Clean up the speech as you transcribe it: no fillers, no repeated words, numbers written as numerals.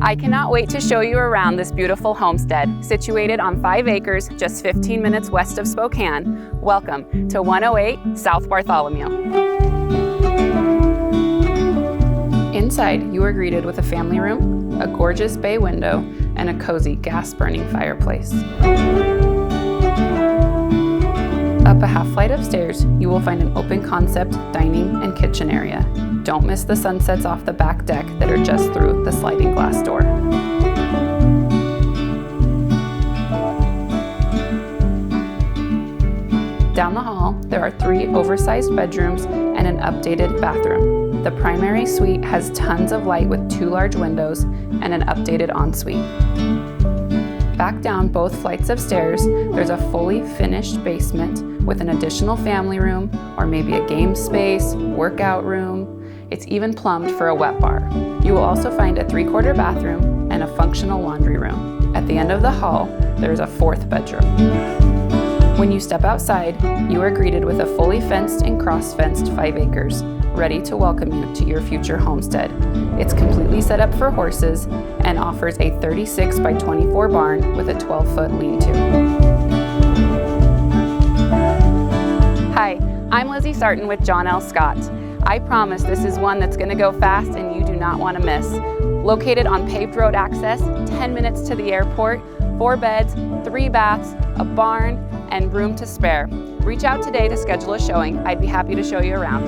I cannot wait to show you around this beautiful homestead, situated on 5 acres, just 15 minutes west of Spokane. Welcome to 108 South Bartholomew. Inside, you are greeted with a family room, a gorgeous bay window, and a cozy gas-burning fireplace. Up a half flight of stairs, you will find an open concept dining and kitchen area. Don't miss the sunsets off the back deck that are just through the sliding glass door. Down the hall, there are 3 oversized bedrooms and an updated bathroom. The primary suite has tons of light with 2 large windows and an updated ensuite. Back down both flights of stairs, there's a fully finished basement with an additional family room, or maybe a game space, workout room. It's even plumbed for a wet bar. You will also find a 3/4 bathroom and a functional laundry room. At the end of the hall, there's a 4th bedroom. When you step outside, you are greeted with a fully fenced and cross-fenced 5 acres, ready to welcome you to your future homestead. It's completely set up for horses and offers a 36 by 24 barn with a 12-foot lean-to. Hi, I'm Lizzy Sartin with John L. Scott. I promise this is one that's going to go fast and you do not want to miss. Located on paved road access, 10 minutes to the airport, 4 beds, 3 baths, a barn, and room to spare. Reach out today to schedule a showing. I'd be happy to show you around.